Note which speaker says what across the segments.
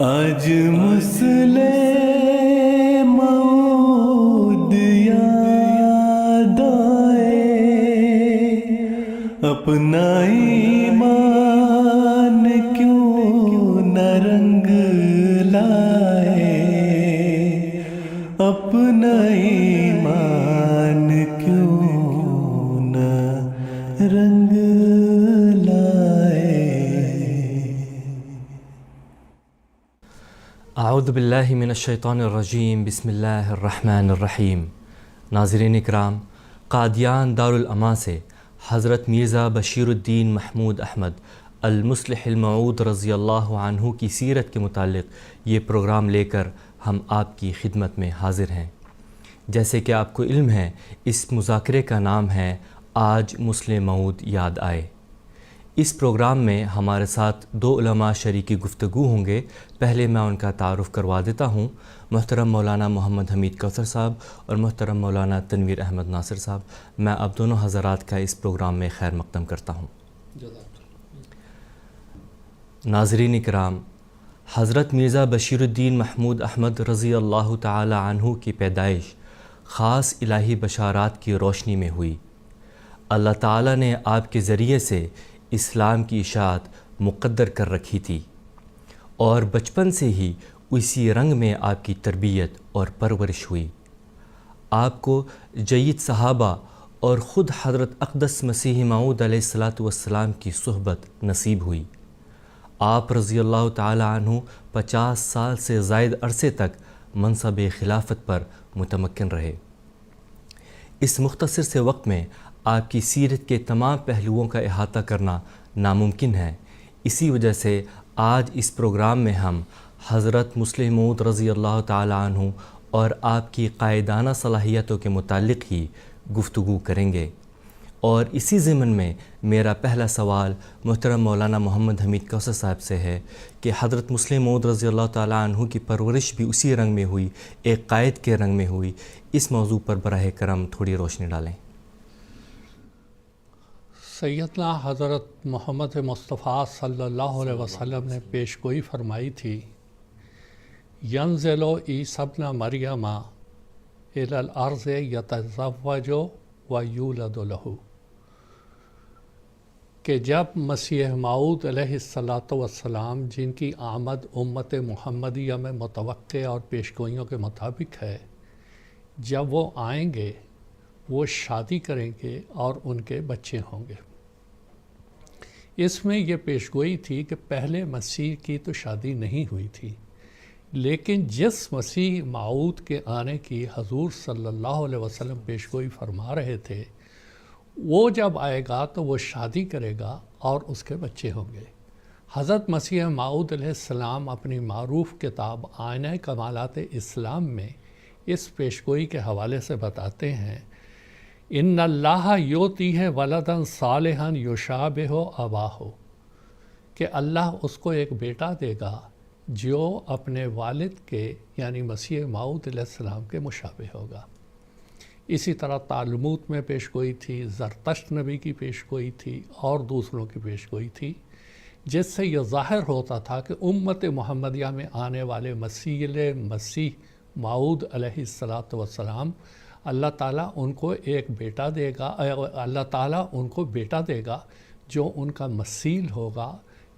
Speaker 1: آج مسلمود یاد آئے، اپنا ایمان کیوں نہ رنگ لائے، اپنا ایمان کیوں نہ رنگ لائے۔
Speaker 2: اعوذ باللہ من الشیطان الرجیم، بسم اللہ الرحمن الرحیم۔ ناظرین اکرام، قادیان دارالامان سے حضرت مرزا بشیر الدین محمود احمد المصلح الموعود رضی اللہ عنہ کی سیرت کے متعلق یہ پروگرام لے کر ہم آپ کی خدمت میں حاضر ہیں۔ جیسے کہ آپ کو علم ہے، اس مذاکرے کا نام ہے آج مسلح موعود یاد آئے۔ اس پروگرام میں ہمارے ساتھ دو علماء شریک گفتگو ہوں گے۔ پہلے میں ان کا تعارف کروا دیتا ہوں، محترم مولانا محمد حمید کوثر صاحب اور محترم مولانا تنویر احمد ناصر صاحب۔ میں اب دونوں حضرات کا اس پروگرام میں خیر مقدم کرتا ہوں۔ ناظرین اکرام، حضرت مرزا بشیر الدین محمود احمد رضی اللہ تعالی عنہ کی پیدائش خاص الہی بشارات کی روشنی میں ہوئی۔ اللہ تعالیٰ نے آپ کے ذریعے سے اسلام کی اشاعت مقدر کر رکھی تھی، اور بچپن سے ہی اسی رنگ میں آپ کی تربیت اور پرورش ہوئی۔ آپ کو جید صحابہ اور خود حضرت اقدس مسیح موعود علیہ السلام کی صحبت نصیب ہوئی۔ آپ رضی اللہ تعالی عنہ 50 سال سے زائد عرصے تک منصب خلافت پر متمکن رہے۔ اس مختصر سے وقت میں آپ کی سیرت کے تمام پہلوؤں کا احاطہ کرنا ناممکن ہے۔ اسی وجہ سے آج اس پروگرام میں ہم حضرت مسلح موعود رضی اللہ تعالی عنہ اور آپ کی قائدانہ صلاحیتوں کے متعلق ہی گفتگو کریں گے۔ اور اسی ضمن میں میرا پہلا سوال محترم مولانا محمد حمید کوثر صاحب سے ہے کہ حضرت مسلح موعود رضی اللہ تعالی عنہ کی پرورش بھی اسی رنگ میں ہوئی، ایک قائد کے رنگ میں ہوئی۔ اس موضوع پر براہ کرم تھوڑی روشنی ڈالیں۔
Speaker 3: سیدنا حضرت محمد مصطفیٰ صلی اللہ علیہ وسلم نے پیش گوئی فرمائی تھی، ینزل عیسی ابن مریم الی الارض یتزوج و یولد لہ، کہ جب مسیح موعود علیہ السلام جن کی آمد امت محمدیہ میں متوقع اور پیشگوئیوں کے مطابق ہے، جب وہ آئیں گے وہ شادی کریں گے اور ان کے بچے ہوں گے۔ اس میں یہ پیشگوئی تھی کہ پہلے مسیح کی تو شادی نہیں ہوئی تھی، لیکن جس مسیح موعود کے آنے کی حضور صلی اللہ علیہ وسلم پیشگوئی فرما رہے تھے، وہ جب آئے گا تو وہ شادی کرے گا اور اس کے بچے ہوں گے۔ حضرت مسیح موعود علیہ السلام اپنی معروف کتاب آئینہ کمالات اسلام میں اس پیشگوئی کے حوالے سے بتاتے ہیں، ان اللہ یعطیہ ولدا صالحا یشابہ اباہ، کہ اللہ اس کو ایک بیٹا دے گا جو اپنے والد کے یعنی مسیح موعود علیہ السلام کے مشابہ ہوگا۔ اسی طرح تعلموت میں پیشگوئی تھی، زرتشت نبی کی پیشگوئی تھی اور دوسروں کی پیشگوئی تھی، جس سے یہ ظاہر ہوتا تھا کہ امت محمدیہ میں آنے والے مسیح موعود علیہ السلام اللہ تعالیٰ ان کو ایک بیٹا دے گا، اللہ تعالیٰ ان کو بیٹا دے گا جو ان کا مثیل ہوگا،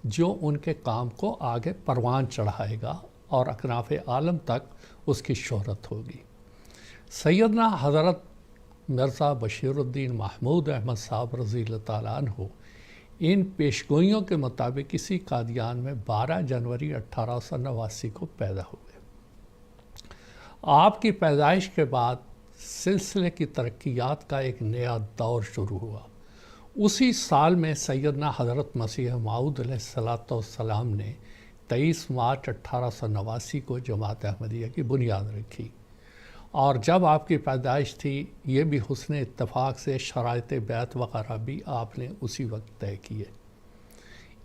Speaker 3: جو ان کے کام کو آگے پروان چڑھائے گا اور اکناف عالم تک اس کی شہرت ہوگی۔ سیدنا حضرت مرزا بشیر الدین محمود احمد صاحب رضی اللہ تعالیٰ عنہ ان پیشگوئیوں کے مطابق اسی قادیان میں 12 جنوری 1889 کو پیدا ہوئے۔ آپ کی پیدائش کے بعد سلسلے کی ترقیات کا ایک نیا دور شروع ہوا۔ اسی سال میں سیدنا حضرت مسیح موعود علیہ السلام نے 23 مارچ 1889 کو جماعت احمدیہ کی بنیاد رکھی، اور جب آپ کی پیدائش تھی یہ بھی حسن اتفاق سے شرائط بیعت وغیرہ بھی آپ نے اسی وقت طے کیے۔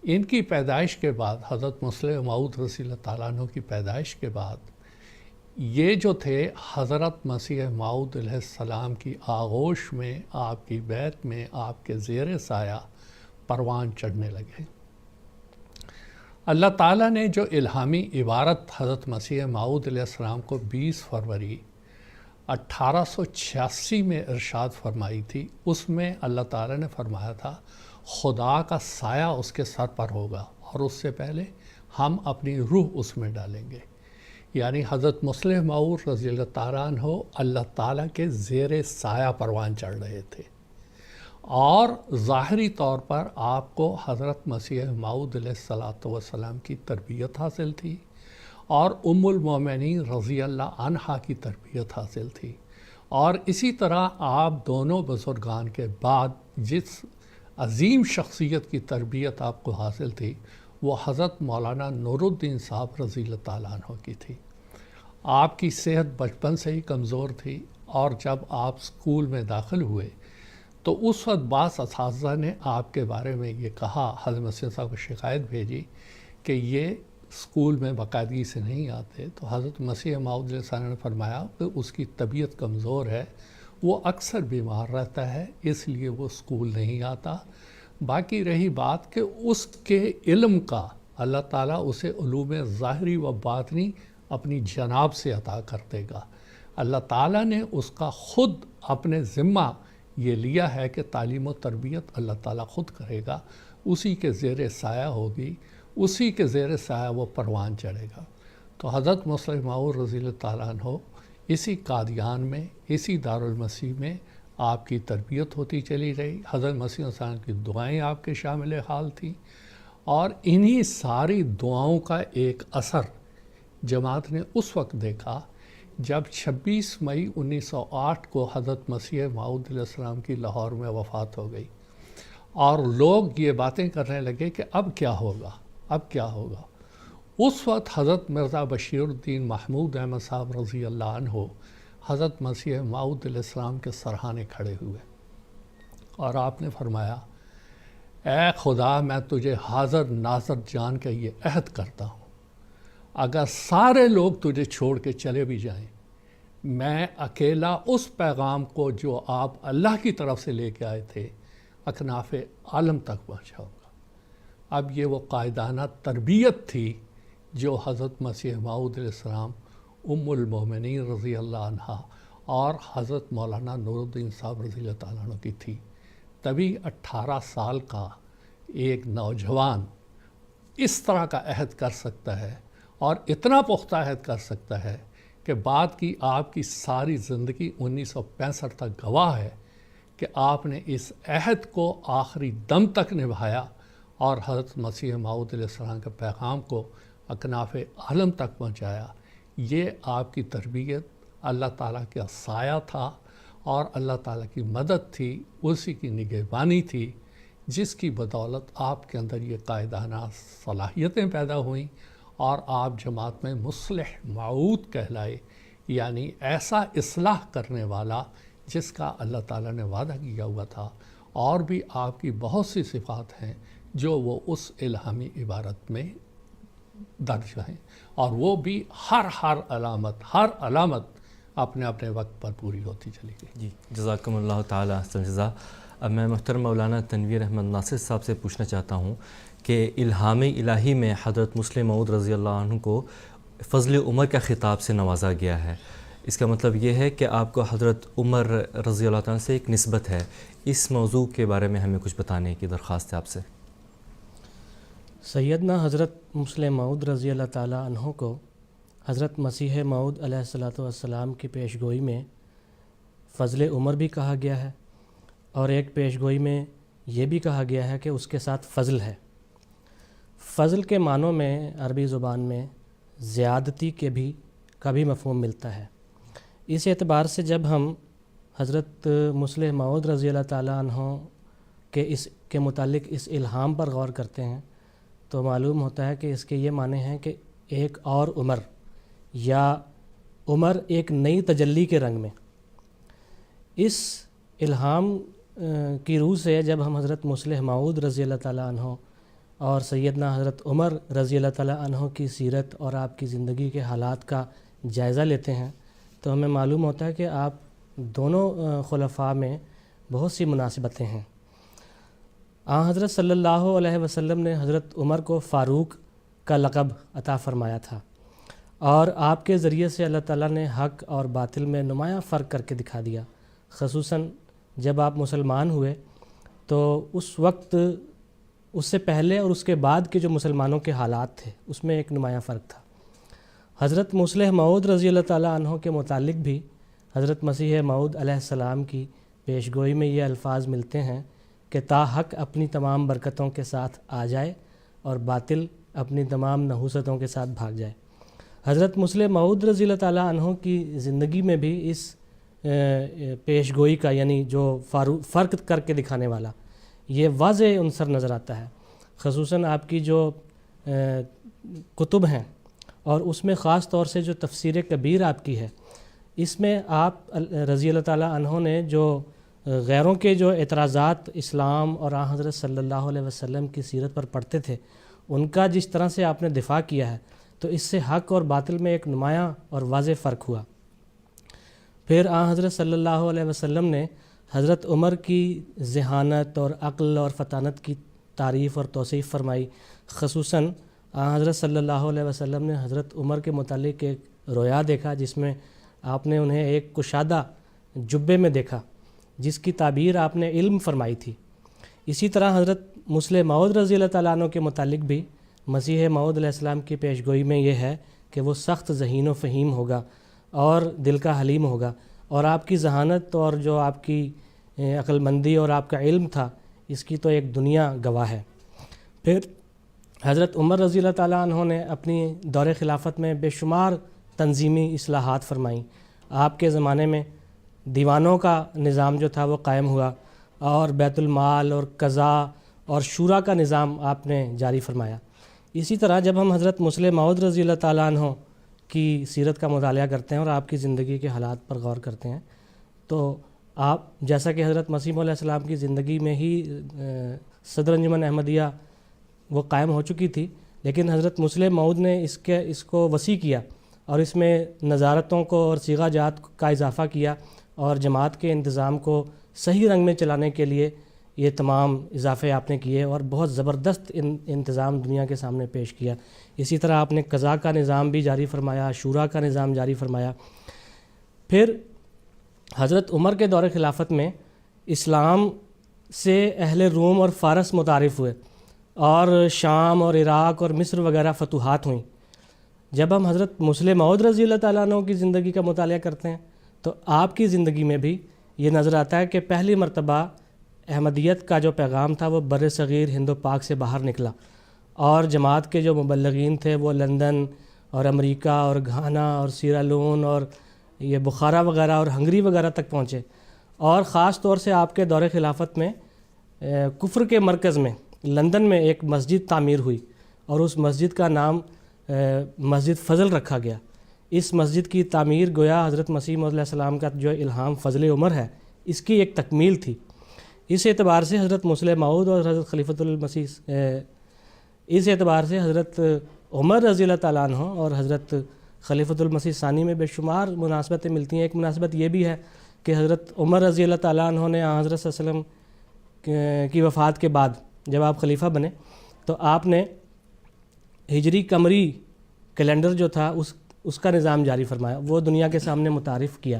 Speaker 3: ان کی پیدائش کے بعد حضرت مسلح موعود رضی اللہ تعالیٰ عنہ کی پیدائش کے بعد یہ جو تھے حضرت مسیح موعود علیہ السلام کی آغوش میں، آپ کی بیعت میں، آپ کے زیر سایہ پروان چڑھنے لگے۔ اللہ تعالیٰ نے جو الہامی عبارت حضرت مسیح موعود علیہ السلام کو 20 فروری 1886 میں ارشاد فرمائی تھی، اس میں اللہ تعالیٰ نے فرمایا تھا خدا کا سایہ اس کے سر پر ہوگا اور اس سے پہلے ہم اپنی روح اس میں ڈالیں گے۔ یعنی حضرت مسلح موعود رضی اللہ تعالیٰ عنہ اللہ تعالیٰ کے زیر سایہ پروان چڑھ رہے تھے، اور ظاہری طور پر آپ کو حضرت مسیح موعود علیہ السلام کی تربیت حاصل تھی اور ام المومنین رضی اللہ عنہا کی تربیت حاصل تھی، اور اسی طرح آپ دونوں بزرگان کے بعد جس عظیم شخصیت کی تربیت آپ کو حاصل تھی وہ حضرت مولانا نور الدین صاحب رضی اللہ تعالیٰ عنہ کی تھی۔ آپ کی صحت بچپن سے ہی کمزور تھی، اور جب آپ اسکول میں داخل ہوئے تو اس وقت بعض اساتذہ نے آپ کے بارے میں یہ کہا، حضرت مسیح صاحب کو شکایت بھیجی کہ یہ اسکول میں باقاعدگی سے نہیں آتے، تو حضرت مسیح موعود علیہ السلام نے فرمایا کہ اس کی طبیعت کمزور ہے، وہ اکثر بیمار رہتا ہے، اس لیے وہ اسکول نہیں آتا۔ باقی رہی بات کہ اس کے علم کا اللہ تعالیٰ اسے علوم ظاہری و باطنی اپنی جناب سے عطا کر دے گا۔ اللہ تعالیٰ نے اس کا خود اپنے ذمہ یہ لیا ہے کہ تعلیم و تربیت اللہ تعالیٰ خود کرے گا، اسی کے زیر سایہ ہوگی، اسی کے زیر سایہ وہ پروان چڑھے گا۔ تو حضرت مسلح موعود رضی اللہ تعالیٰ عنہ اسی قادیان میں، اسی دارالمسیح میں آپ کی تربیت ہوتی چلی رہی۔ حضرت مسیح علیہ السلام کی دعائیں آپ کے شامل حال تھیں، اور انہی ساری دعاؤں کا ایک اثر جماعت نے اس وقت دیکھا جب 26 مئی 1908 کو حضرت مسیح موعود علیہ السلام کی لاہور میں وفات ہو گئی، اور لوگ یہ باتیں کرنے لگے کہ اب کیا ہوگا، اب کیا ہوگا۔ اس وقت حضرت مرزا بشیر الدین محمود احمد صاحب رضی اللہ عنہ حضرت مسیح موعود علیہ السلام کے سرہانے کھڑے ہوئے، اور آپ نے فرمایا اے خدا، میں تجھے حاضر ناظر جان کے یہ عہد کرتا ہوں، اگر سارے لوگ تجھے چھوڑ کے چلے بھی جائیں، میں اکیلا اس پیغام کو جو آپ اللہ کی طرف سے لے کے آئے تھے اکناف عالم تک پہنچاؤں گا۔ اب یہ وہ قائدانہ تربیت تھی جو حضرت مسیح موعود علیہ السلام، ام المومنین رضی اللہ عنہا اور حضرت مولانا نور الدین صاحب رضی اللہ تعالیٰ عنہ کی تھی۔ تبھی 18 سال کا ایک نوجوان اس طرح کا عہد کر سکتا ہے، اور اتنا پختہ عہد کر سکتا ہے کہ بعد کی آپ کی ساری زندگی 1965 تک گواہ ہے کہ آپ نے اس عہد کو آخری دم تک نبھایا، اور حضرت مسیح موعود علیہ السلام کے پیغام کو اکناف عالم تک پہنچایا۔ یہ آپ کی تربیت اللہ تعالیٰ کا سایہ تھا، اور اللہ تعالیٰ کی مدد تھی، اسی کی نگہبانی تھی، جس کی بدولت آپ کے اندر یہ قائدانہ صلاحیتیں پیدا ہوئیں، اور آپ جماعت میں مصلح موعود کہلائے، یعنی ایسا اصلاح کرنے والا جس کا اللہ تعالیٰ نے وعدہ کیا ہوا تھا۔ اور بھی آپ کی بہت سی صفات ہیں جو وہ اس الہامی عبارت میں درج ہیں، اور وہ بھی ہر علامت اپنے اپنے وقت پر پوری ہوتی چلی گئی۔
Speaker 2: جی، جزاکم اللہ تعالیٰ احسن جزا۔ اب میں محترم مولانا تنویر احمد ناصر صاحب سے پوچھنا چاہتا ہوں کہ الہام الہی میں حضرت مسلح موعود رضی اللہ عنہ کو فضل عمر کا خطاب سے نوازا گیا ہے، اس کا مطلب یہ ہے کہ آپ کو حضرت عمر رضی اللہ تعالیٰ سے ایک نسبت ہے۔ اس موضوع کے بارے میں ہمیں کچھ بتانے کی درخواست ہے آپ سے۔
Speaker 4: سیدنا حضرت مسلح موعود رضی اللہ تعالیٰ عنہ کو حضرت مسیح موعود علیہ السلام کی پیشگوئی میں فضل عمر بھی کہا گیا ہے، اور ایک پیشگوئی میں یہ بھی کہا گیا ہے کہ اس کے ساتھ فضل ہے۔ فضل کے معنوں میں عربی زبان میں زیادتی کا بھی مفہوم ملتا ہے۔ اس اعتبار سے جب ہم حضرت مسلح موعود رضی اللہ تعالیٰ عنہ کے متعلق اس الہام پر غور کرتے ہیں تو معلوم ہوتا ہے کہ اس کے یہ معنی ہیں کہ ایک اور عمر، یا عمر ایک نئی تجلی کے رنگ میں۔ اس الہام کی روح سے جب ہم حضرت مسلح موعود رضی اللہ تعالیٰ عنہ اور سیدنا حضرت عمر رضی اللہ تعالیٰ عنہ کی سیرت اور آپ کی زندگی کے حالات کا جائزہ لیتے ہیں تو ہمیں معلوم ہوتا ہے کہ آپ دونوں خلفاء میں بہت سی مناسبتیں ہیں۔ حضرت صلی اللہ علیہ وسلم نے حضرت عمر کو فاروق کا لقب عطا فرمایا تھا، اور آپ کے ذریعے سے اللہ تعالیٰ نے حق اور باطل میں نمایاں فرق کر کے دکھا دیا۔ خصوصاً جب آپ مسلمان ہوئے تو اس وقت، اس سے پہلے اور اس کے بعد کے جو مسلمانوں کے حالات تھے اس میں ایک نمایاں فرق تھا۔ حضرت مصلح موعود رضی اللہ تعالیٰ عنہ کے متعلق بھی حضرت مسیح موعود علیہ السلام کی پیشگوئی میں یہ الفاظ ملتے ہیں کہ تا حق اپنی تمام برکتوں کے ساتھ آ جائے اور باطل اپنی تمام نحوستوں کے ساتھ بھاگ جائے۔ حضرت مصلح موعود رضی اللہ تعالیٰ عنہ کی زندگی میں بھی اس پیشگوئی کا، یعنی جو فرق کر کے دکھانے والا، یہ واضح عنصر نظر آتا ہے۔ خصوصاً آپ کی جو کتب ہیں، اور اس میں خاص طور سے جو تفسیر کبیر آپ کی ہے، اس میں آپ رضی اللہ تعالیٰ عنہ نے جو غیروں کے جو اعتراضات اسلام اور آن حضرت صلی اللہ علیہ وسلم کی سیرت پر پڑھتے تھے، ان کا جس طرح سے آپ نے دفاع کیا ہے، تو اس سے حق اور باطل میں ایک نمایاں اور واضح فرق ہوا۔ پھر آن حضرت صلی اللہ علیہ وسلم نے حضرت عمر کی ذہانت اور عقل اور فطانت کی تعریف اور توصیف فرمائی۔ خصوصاً آن حضرت صلی اللہ علیہ وسلم نے حضرت عمر کے متعلق ایک رویا دیکھا، جس میں آپ نے انہیں ایک کشادہ جبے میں دیکھا، جس کی تعبیر آپ نے علم فرمائی تھی۔ اسی طرح حضرت مصلح موعود رضی اللہ تعالیٰ عنہ کے متعلق بھی مسیح موعود علیہ السلام کی پیشگوئی میں یہ ہے کہ وہ سخت ذہین و فہیم ہوگا اور دل کا حلیم ہوگا، اور آپ کی ذہانت اور جو آپ کی عقل مندی اور آپ کا علم تھا، اس کی تو ایک دنیا گواہ ہے۔ پھر حضرت عمر رضی اللہ تعالیٰ عنہ نے اپنی دور خلافت میں بے شمار تنظیمی اصلاحات فرمائیں۔ آپ کے زمانے میں دیوانوں کا نظام جو تھا وہ قائم ہوا، اور بیت المال اور قضاء اور شورا کا نظام آپ نے جاری فرمایا۔ اسی طرح جب ہم حضرت مصلح موعود رضی اللہ تعالیٰ عنہ کی سیرت کا مطالعہ کرتے ہیں اور آپ کی زندگی کے حالات پر غور کرتے ہیں، تو آپ جیسا کہ حضرت مسیح علیہ السلام کی زندگی میں ہی صدر انجمن احمدیہ وہ قائم ہو چکی تھی، لیکن حضرت مصلح موعود نے اس کو وسیع کیا اور اس میں نظارتوں کو اور صیغہ جات کا اضافہ کیا، اور جماعت کے انتظام کو صحیح رنگ میں چلانے کے لیے یہ تمام اضافے آپ نے کیے، اور بہت زبردست انتظام دنیا کے سامنے پیش کیا۔ اسی طرح آپ نے قضاء کا نظام بھی جاری فرمایا، شورا کا نظام جاری فرمایا۔ پھر حضرت عمر کے دور خلافت میں اسلام سے اہل روم اور فارس متعارف ہوئے، اور شام اور عراق اور مصر وغیرہ فتوحات ہوئیں۔ جب ہم حضرت مصلح موعود رضی اللہ تعالیٰ عنہ کی زندگی کا مطالعہ کرتے ہیں تو آپ کی زندگی میں بھی یہ نظر آتا ہے کہ پہلی مرتبہ احمدیت کا جو پیغام تھا وہ بر صغیر ہند و پاک سے باہر نکلا، اور جماعت کے جو مبلغین تھے وہ لندن اور امریکہ اور گھانا اور سیرالون اور یہ بخارا وغیرہ اور ہنگری وغیرہ تک پہنچے، اور خاص طور سے آپ کے دور خلافت میں کفر کے مرکز میں لندن میں ایک مسجد تعمیر ہوئی، اور اس مسجد کا نام مسجد فضل رکھا گیا۔ اس مسجد کی تعمیر گویا حضرت مسیح موعود علیہ السلام کا جو الہام فضل عمر ہے، اس کی ایک تکمیل تھی۔ اس اعتبار سے حضرت مصلح موعود اور حضرت خلیفۃ المسیح اس اعتبار سے حضرت عمر رضی اللہ تعالیٰ عنہ اور حضرت خلیفۃ المسیح ثانی میں بے شمار مناسبتیں ملتی ہیں۔ ایک مناسبت یہ بھی ہے کہ حضرت عمر رضی اللہ تعالیٰ عنہ نے حضرت صلی اللہ علیہ وسلم کی وفات کے بعد جب آپ خلیفہ بنے تو آپ نے ہجری قمری کیلنڈر جو تھا اس کا نظام جاری فرمایا، وہ دنیا کے سامنے متعارف کیا۔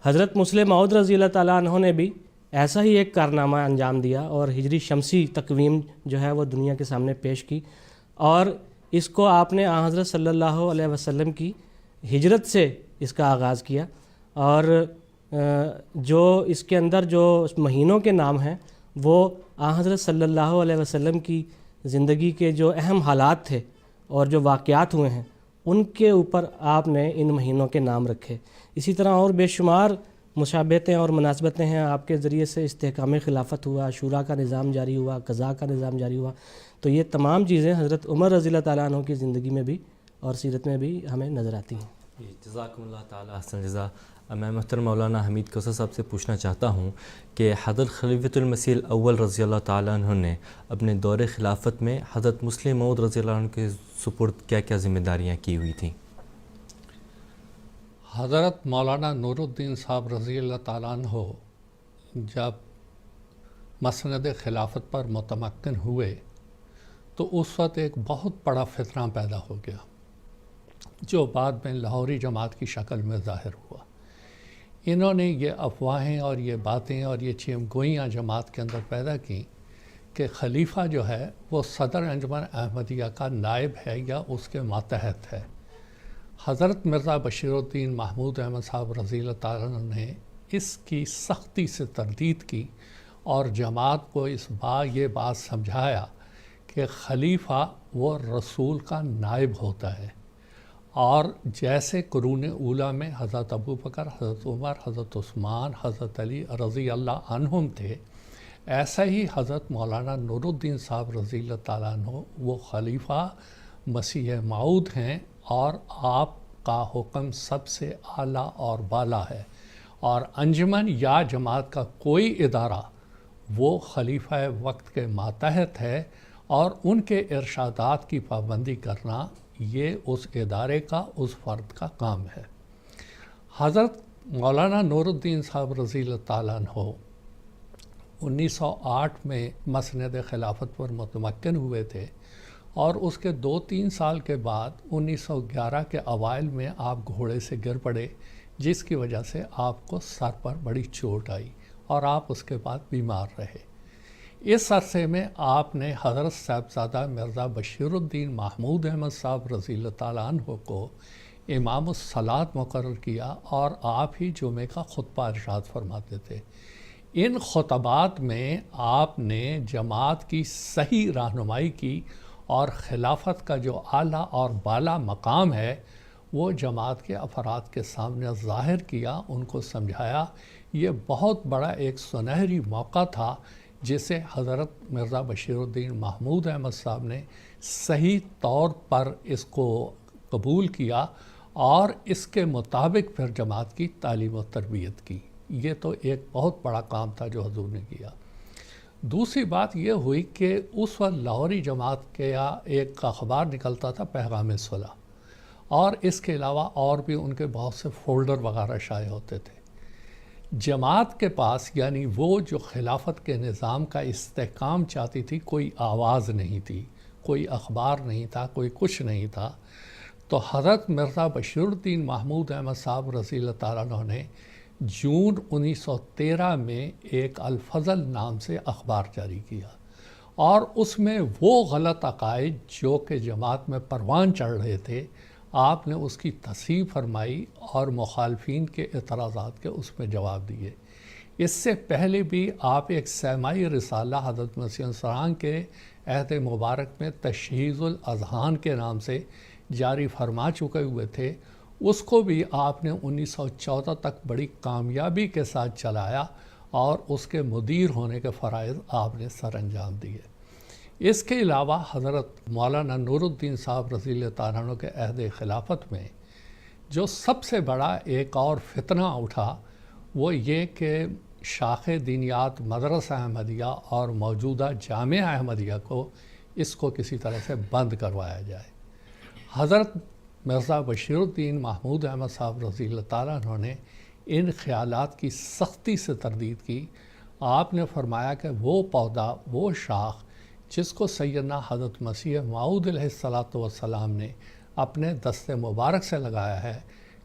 Speaker 4: حضرت مصلح موعود رضی اللہ تعالیٰ عنہ نے بھی ایسا ہی ایک کارنامہ انجام دیا، اور ہجری شمسی تقویم جو ہے وہ دنیا کے سامنے پیش کی، اور اس کو آپ نے آن حضرت صلی اللہ علیہ وسلم کی ہجرت سے اس کا آغاز کیا، اور جو اس کے اندر جو مہینوں کے نام ہیں وہ آن حضرت صلی اللہ علیہ وسلم کی زندگی کے جو اہم حالات تھے اور جو واقعات ہوئے ہیں ان کے اوپر آپ نے ان مہینوں کے نام رکھے۔ اسی طرح اور بے شمار مشابہتیں اور مناسبتیں ہیں۔ آپ کے ذریعے سے استحکام خلافت ہوا، شورا کا نظام جاری ہوا، قضاء کا نظام جاری ہوا، تو یہ تمام چیزیں حضرت عمر رضی اللہ تعالیٰ عنہ کی زندگی میں بھی اور سیرت میں بھی ہمیں نظر آتی ہیں۔
Speaker 2: جزاکم اللہ تعالیٰ احسن جزا۔ میں محترم مولانا حمید کوثر صاحب سے پوچھنا چاہتا ہوں کہ حضرت خلیفۃ المسیح الاول رضی اللہ تعالیٰ عنہ نے اپنے دور خلافت میں حضرت مصلح موعود رضی اللہ عنہ کے سپرد کیا کیا ذمہ داریاں کی ہوئی تھیں؟
Speaker 3: حضرت مولانا نور الدین صاحب رضی اللہ تعالیٰ عنہ جب مسند خلافت پر متمکن ہوئے تو اس وقت ایک بہت بڑا فتنہ پیدا ہو گیا جو بعد میں لاہوری جماعت کی شکل میں ظاہر ہوا۔ انہوں نے یہ افواہیں اور یہ باتیں اور یہ چیم گوئیاں جماعت کے اندر پیدا کیں کہ خلیفہ جو ہے وہ صدر انجمن احمدیہ کا نائب ہے یا اس کے ماتحت ہے۔ حضرت مرزا بشیر الدین محمود احمد صاحب رضی اللہ تعالیٰ عنہ نے اس کی سختی سے تردید کی اور جماعت کو یہ بات سمجھایا کہ خلیفہ وہ رسول کا نائب ہوتا ہے، اور جیسے قرون اولیٰ میں حضرت ابوبکر، حضرت عمر، حضرت عثمان، حضرت علی رضی اللہ عنہم تھے، ایسا ہی حضرت مولانا نور الدین صاحب رضی اللہ تعالیٰ عنہ وہ خلیفہ مسیح موعود ہیں، اور آپ کا حکم سب سے اعلیٰ اور بالا ہے، اور انجمن یا جماعت کا کوئی ادارہ وہ خلیفہ وقت کے ماتحت ہے، اور ان کے ارشادات کی پابندی کرنا یہ اس ادارے کا، اس فرد کا کام ہے۔ حضرت مولانا نور الدین صاحب رضی اللہ تعالیٰ عنہ 1908 میں مسند خلافت پر متمکن ہوئے تھے، اور اس کے 2-3 سال کے بعد 1911 کے اوائل میں آپ گھوڑے سے گر پڑے، جس کی وجہ سے آپ کو سر پر بڑی چوٹ آئی اور آپ اس کے بعد بیمار رہے۔ اس عرصے میں آپ نے حضرت صاحبزادہ مرزا بشیر الدین محمود احمد صاحب رضی اللہ تعالیٰ عنہ کو امام الصلاۃ مقرر کیا، اور آپ ہی جمعے کا خطبہ ارشاد فرماتے تھے۔ ان خطبات میں آپ نے جماعت کی صحیح رہنمائی کی، اور خلافت کا جو اعلیٰ اور بالا مقام ہے وہ جماعت کے افراد کے سامنے ظاہر کیا، ان کو سمجھایا۔ یہ بہت بڑا ایک سنہری موقع تھا جسے حضرت مرزا بشیر الدین محمود احمد صاحب نے صحیح طور پر اس کو قبول کیا، اور اس کے مطابق پھر جماعت کی تعلیم و تربیت کی۔ یہ تو ایک بہت بڑا کام تھا جو حضور نے کیا۔ دوسری بات یہ ہوئی کہ اس وقت لاہوری جماعت کا ایک اخبار نکلتا تھا پیغام صلح، اور اس کے علاوہ اور بھی ان کے بہت سے فولڈر وغیرہ شائع ہوتے تھے۔ جماعت کے پاس، یعنی وہ جو خلافت کے نظام کا استحکام چاہتی تھی، کوئی آواز نہیں تھی، کوئی اخبار نہیں تھا، کوئی کچھ نہیں تھا۔ تو حضرت مرزا بشیر الدین محمود احمد صاحب رضی اللہ تعالیٰ عنہ نے جون 1913 میں ایک الفضل نام سے اخبار جاری کیا، اور اس میں وہ غلط عقائد جو کہ جماعت میں پروان چڑھ رہے تھے، آپ نے اس کی تصحیح فرمائی اور مخالفین کے اعتراضات کے اس میں جواب دیے۔ اس سے پہلے بھی آپ ایک سیمائی رسالہ حضرت مسیح السلام کے عہد مبارک میں تشہیز الاذہان کے نام سے جاری فرما چکے ہوئے تھے، اس کو بھی آپ نے 1914 تک بڑی کامیابی کے ساتھ چلایا، اور اس کے مدیر ہونے کے فرائض آپ نے سر انجام دیے۔ اس کے علاوہ حضرت مولانا نور الدین صاحب رضی اللہ تعالیٰ عنہ کے عہد خلافت میں جو سب سے بڑا ایک اور فتنہ اٹھا، وہ یہ کہ شاخ دینیات مدرسہ احمدیہ اور موجودہ جامعہ احمدیہ کو اس کو کسی طرح سے بند کروایا جائے۔ حضرت مرزا بشیر الدین محمود احمد صاحب رضی اللہ تعالیٰ عنہ نے ان خیالات کی سختی سے تردید کی۔ آپ نے فرمایا کہ وہ پودا، وہ شاخ جس کو سیدنا حضرت مسیح موعود علیہ الصلاۃ والسلام نے اپنے دست مبارک سے لگایا ہے،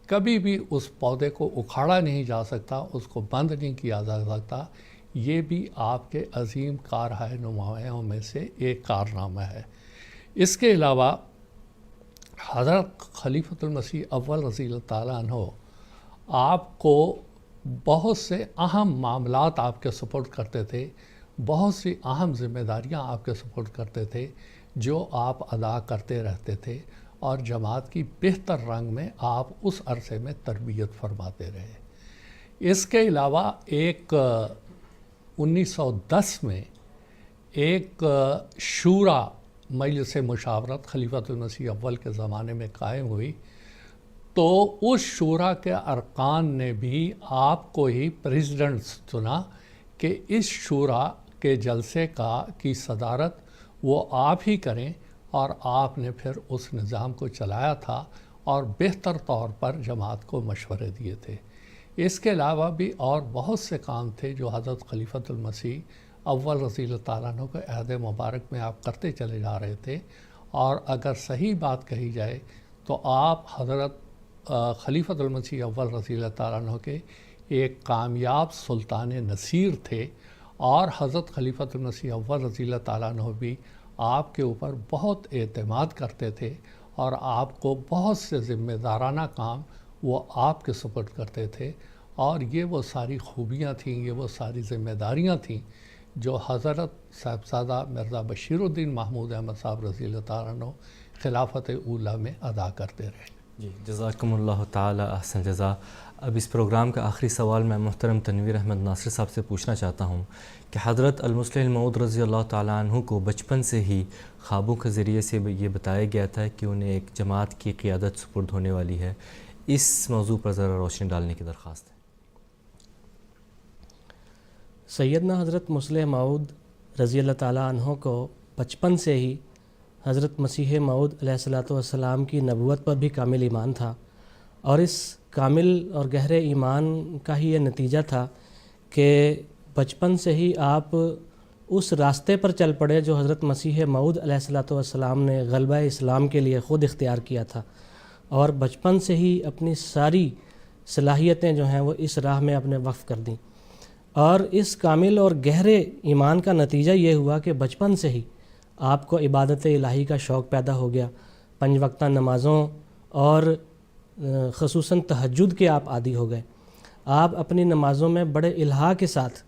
Speaker 3: کبھی بھی اس پودے کو اکھاڑا نہیں جا سکتا، اس کو بند نہیں کیا جا سکتا۔ یہ بھی آپ کے عظیم کارہائے نمایاں میں سے ایک کارنامہ ہے۔ اس کے علاوہ حضرت خلیفۃ المسیح اول رضی اللہ تعالیٰ عنہ آپ کو بہت سے اہم معاملات آپ کے سپورٹ کرتے تھے، بہت سی اہم ذمہ داریاں آپ کے سپورٹ کرتے تھے جو آپ ادا کرتے رہتے تھے، اور جماعت کی بہتر رنگ میں آپ اس عرصے میں تربیت فرماتے رہے۔ اس کے علاوہ ایک 1910 میں ایک شورا مجلس مشاورت خلیفۃ المسیح اول کے زمانے میں قائم ہوئی، تو اس شورا کے ارکان نے بھی آپ کو ہی پریزیڈنٹ چنا کہ اس شورا کے جلسے کی صدارت وہ آپ ہی کریں، اور آپ نے پھر اس نظام کو چلایا تھا اور بہتر طور پر جماعت کو مشورے دیے تھے۔ اس کے علاوہ بھی اور بہت سے کام تھے جو حضرت خلیفۃ المسیح اول رضی اللہ تعالیٰ عنہ کے عہد مبارک میں آپ کرتے چلے جا رہے تھے. اور اگر صحیح بات کہی جائے تو آپ حضرت خلیفۃ المسیح اول رضی اللہ تعالیٰ عنہ کے ایک کامیاب سلطان نصیر تھے، اور حضرت خلیفۃ المسیح اول رضی اللہ تعالیٰ عنہ بھی آپ کے اوپر بہت اعتماد کرتے تھے، اور آپ کو بہت سے ذمہ دارانہ کام وہ آپ کے سپرد کرتے تھے. اور یہ وہ ساری خوبیاں تھیں، یہ وہ ساری ذمہ داریاں تھیں جو حضرت صاحبزادہ مرزا بشیر الدین محمود احمد صاحب رضی اللہ تعالیٰ عنہ خلافت اولیٰ میں ادا کرتے رہے.
Speaker 2: جی جزاکم اللہ تعالی احسن جزا. اب اس پروگرام کا آخری سوال میں محترم تنویر احمد ناصر صاحب سے پوچھنا چاہتا ہوں کہ حضرت المصلح الموعود رضی اللہ تعالیٰ عنہ کو بچپن سے ہی خوابوں کے ذریعے سے یہ بتایا گیا تھا کہ انہیں ایک جماعت کی قیادت سپرد ہونے والی ہے. اس موضوع پر ذرا روشنی ڈالنے کی درخواست ہے.
Speaker 4: سیدنا حضرت مصلح موعود رضی اللہ تعالیٰ عنہ کو بچپن سے ہی حضرت مسیح موعود علیہ الصلوۃ والسلام کی نبوت پر بھی کامل ایمان تھا، اور اس کامل اور گہرے ایمان کا ہی یہ نتیجہ تھا کہ بچپن سے ہی آپ اس راستے پر چل پڑے جو حضرت مسیح موعود علیہ الصلوۃ والسلام نے غلبہ اسلام کے لیے خود اختیار کیا تھا، اور بچپن سے ہی اپنی ساری صلاحیتیں جو ہیں وہ اس راہ میں اپنے وقف کر دیں. اور اس کامل اور گہرے ایمان کا نتیجہ یہ ہوا کہ بچپن سے ہی آپ کو عبادت الہی کا شوق پیدا ہو گیا. 5 وقتہ نمازوں اور خصوصاً تہجد کے آپ عادی ہو گئے. آپ اپنی نمازوں میں بڑے الہا کے ساتھ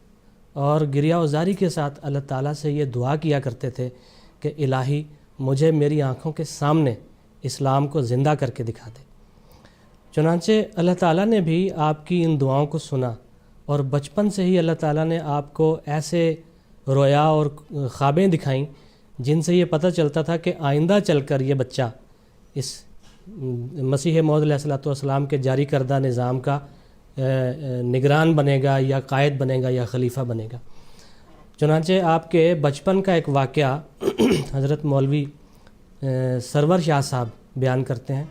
Speaker 4: اور گریہ وزاری کے ساتھ اللہ تعالیٰ سے یہ دعا کیا کرتے تھے کہ الہی مجھے میری آنکھوں کے سامنے اسلام کو زندہ کر کے دکھا دے. چنانچہ اللہ تعالیٰ نے بھی آپ کی ان دعاؤں کو سنا، اور بچپن سے ہی اللہ تعالیٰ نے آپ کو ایسے رویا اور خوابیں دکھائیں جن سے یہ پتہ چلتا تھا کہ آئندہ چل کر یہ بچہ اس مسیح موعود علیہ الصلوۃ والسلام کے جاری کردہ نظام کا نگران بنے گا، یا قائد بنے گا، یا خلیفہ بنے گا. چنانچہ آپ کے بچپن کا ایک واقعہ حضرت مولوی سرور شاہ صاحب بیان کرتے ہیں.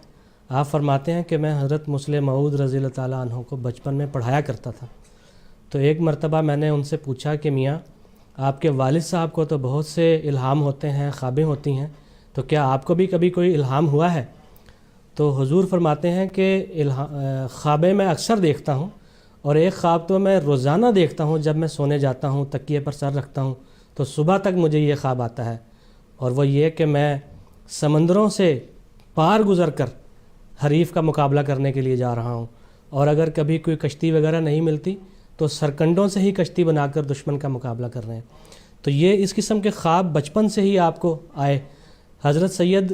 Speaker 4: آپ فرماتے ہیں کہ میں حضرت مصلح موعود رضی اللہ تعالیٰ عنہ کو بچپن میں پڑھایا کرتا تھا. تو ایک مرتبہ میں نے ان سے پوچھا کہ میاں آپ کے والد صاحب کو تو بہت سے الہام ہوتے ہیں، خوابیں ہوتی ہیں، تو کیا آپ کو بھی کبھی کوئی الہام ہوا ہے؟ تو حضور فرماتے ہیں کہ خوابیں میں اکثر دیکھتا ہوں، اور ایک خواب تو میں روزانہ دیکھتا ہوں. جب میں سونے جاتا ہوں تکیے پر سر رکھتا ہوں تو صبح تک مجھے یہ خواب آتا ہے، اور وہ یہ کہ میں سمندروں سے پار گزر کر حریف کا مقابلہ کرنے کے لیے جا رہا ہوں، اور اگر کبھی کوئی کشتی وغیرہ نہیں ملتی تو سرکنڈوں سے ہی کشتی بنا کر دشمن کا مقابلہ کر رہے ہیں. تو یہ اس قسم کے خواب بچپن سے ہی آپ کو آئے. حضرت سید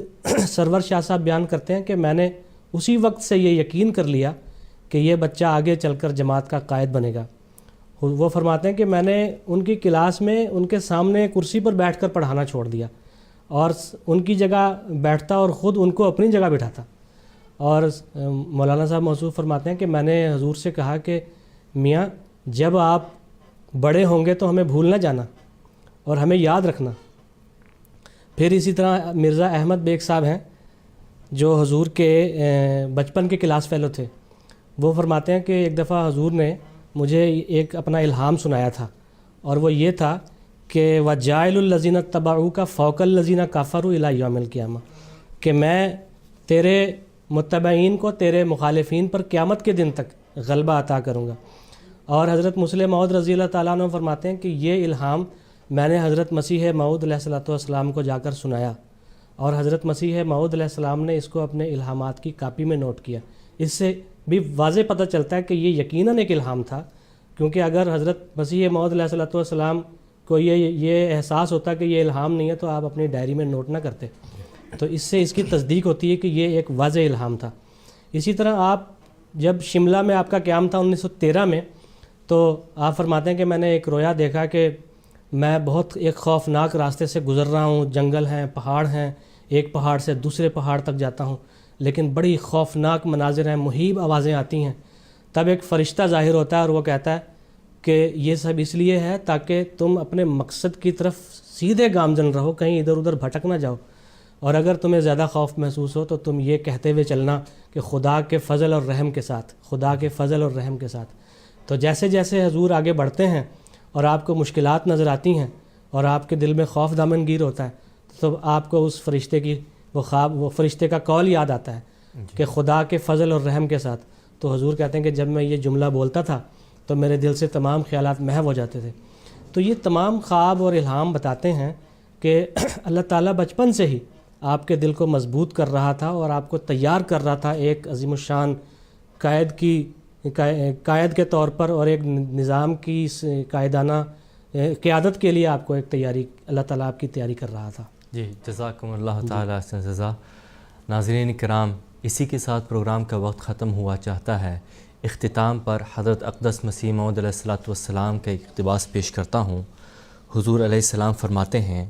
Speaker 4: سرور شاہ صاحب بیان کرتے ہیں کہ میں نے اسی وقت سے یہ یقین کر لیا کہ یہ بچہ آگے چل کر جماعت کا قائد بنے گا. وہ فرماتے ہیں کہ میں نے ان کی کلاس میں ان کے سامنے کرسی پر بیٹھ کر پڑھانا چھوڑ دیا، اور ان کی جگہ بیٹھتا اور خود ان کو اپنی جگہ بٹھاتا. اور مولانا صاحب موصوف فرماتے ہیں کہ میں نے حضور سے کہا کہ میاں جب آپ بڑے ہوں گے تو ہمیں بھول نہ جانا اور ہمیں یاد رکھنا. پھر اسی طرح مرزا احمد بیگ صاحب ہیں جو حضور کے بچپن کے کلاس فیلو تھے. وہ فرماتے ہیں کہ ایک دفعہ حضور نے مجھے ایک اپنا الہام سنایا تھا، اور وہ یہ تھا کہ وَجَاعِلُ الَّذِينَ اتَّبَعُوكَ فَوْقَ الَّذِينَ كَفَرُوا إِلَىٰ يَوْمِ الْقِيَامَةِ، کہ میں تیرے متبعین کو تیرے مخالفین پر قیامت کے دن تک غلبہ عطا کروں گا. اور حضرت مصلح موعود رضی اللہ تعالیٰ عنہ فرماتے ہیں کہ یہ الہام میں نے حضرت مسیح موعود علیہ الصلوۃ والسلام کو جا کر سنایا، اور حضرت مسیح موعود علیہ السلام نے اس کو اپنے الہامات کی کاپی میں نوٹ کیا. اس سے بھی واضح پتہ چلتا ہے کہ یہ یقیناً ایک الہام تھا، کیونکہ اگر حضرت مسیح موعود علیہ الصلوۃ والسلام کو یہ احساس ہوتا کہ یہ الہام نہیں ہے تو آپ اپنی ڈائری میں نوٹ نہ کرتے. تو اس سے اس کی تصدیق ہوتی ہے کہ یہ ایک واضح الہام تھا. اسی طرح آپ جب شملہ میں آپ کا قیام تھا 1913 میں، تو آپ فرماتے ہیں کہ میں نے ایک رویا دیکھا کہ میں بہت ایک خوفناک راستے سے گزر رہا ہوں. جنگل ہیں، پہاڑ ہیں، ایک پہاڑ سے دوسرے پہاڑ تک جاتا ہوں، لیکن بڑی خوفناک مناظر ہیں، مہیب آوازیں آتی ہیں. تب ایک فرشتہ ظاہر ہوتا ہے اور وہ کہتا ہے کہ یہ سب اس لیے ہے تاکہ تم اپنے مقصد کی طرف سیدھے گامزن رہو، کہیں ادھر ادھر بھٹک نہ جاؤ. اور اگر تمہیں زیادہ خوف محسوس ہو تو تم یہ کہتے ہوئے چلنا کہ خدا کے فضل اور رحم کے ساتھ، خدا کے فضل اور رحم کے ساتھ. تو جیسے جیسے حضور آگے بڑھتے ہیں اور آپ کو مشکلات نظر آتی ہیں اور آپ کے دل میں خوف دامن گیر ہوتا ہے تو آپ کو اس فرشتے کی وہ فرشتے کا قول یاد آتا ہے کہ خدا کے فضل اور رحم کے ساتھ. تو حضور کہتے ہیں کہ جب میں یہ جملہ بولتا تھا تو میرے دل سے تمام خیالات محو ہو جاتے تھے. تو یہ تمام خواب اور الہام بتاتے ہیں کہ اللہ تعالیٰ بچپن سے ہی آپ کے دل کو مضبوط کر رہا تھا اور آپ کو تیار کر رہا تھا ایک عظیم الشان قائد کے طور پر، اور ایک نظام کی قائدانہ قیادت کے لیے آپ کو ایک تیاری، اللہ تعالیٰ آپ کی تیاری کر رہا تھا.
Speaker 2: جی جزاکم اللہ تعالیٰ احسن جزا. ناظرین کرام، اسی کے ساتھ پروگرام کا وقت ختم ہوا چاہتا ہے. اختتام پر حضرت اقدس مسیح موعود علیہ الصلوۃ والسلام کا ایک اقتباس پیش کرتا ہوں. حضور علیہ السلام فرماتے ہیں،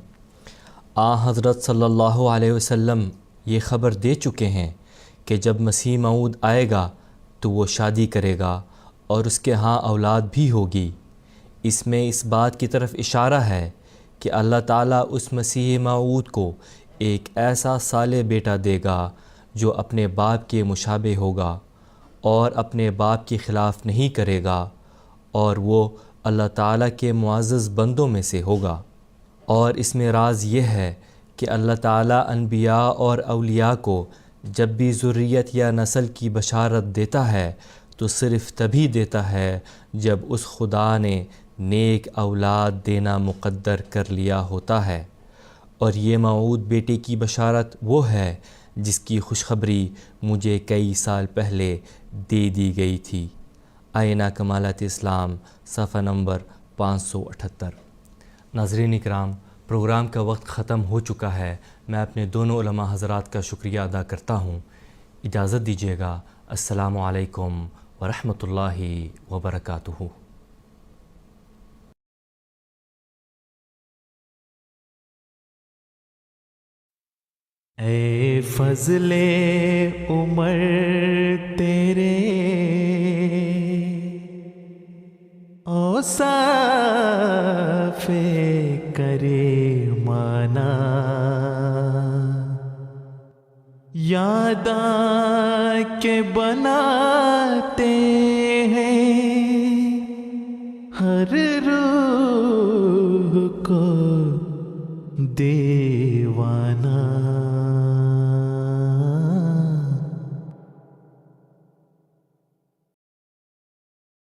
Speaker 2: حضرت صلی اللہ علیہ وسلم یہ خبر دے چکے ہیں کہ جب مسیح موعود آئے گا تو وہ شادی کرے گا اور اس کے ہاں اولاد بھی ہوگی. اس میں اس بات کی طرف اشارہ ہے کہ اللہ تعالیٰ اس مسیح موعود کو ایک ایسا صالح بیٹا دے گا جو اپنے باپ کے مشابہ ہوگا اور اپنے باپ کے خلاف نہیں کرے گا، اور وہ اللہ تعالیٰ کے معزز بندوں میں سے ہوگا. اور اس میں راز یہ ہے کہ اللہ تعالیٰ انبیاء اور اولیاء کو جب بھی ذریت یا نسل کی بشارت دیتا ہے تو صرف تبھی دیتا ہے جب اس خدا نے نیک اولاد دینا مقدر کر لیا ہوتا ہے. اور یہ موعود بیٹے کی بشارت وہ ہے جس کی خوشخبری مجھے کئی سال پہلے دے دی گئی تھی. آئینہ کمالات اسلام، صفحہ نمبر 578. ناظرین اکرام، پروگرام کا وقت ختم ہو چکا ہے. میں اپنے دونوں علماء حضرات کا شکریہ ادا کرتا ہوں. اجازت دیجیے گا. السلام علیکم ورحمۃ اللہ وبرکاتہ.
Speaker 1: اے فضل عمر تیرے اوصاف کرے مانا، یاد کے بناتے ہیں ہر روح کو دیوانہ.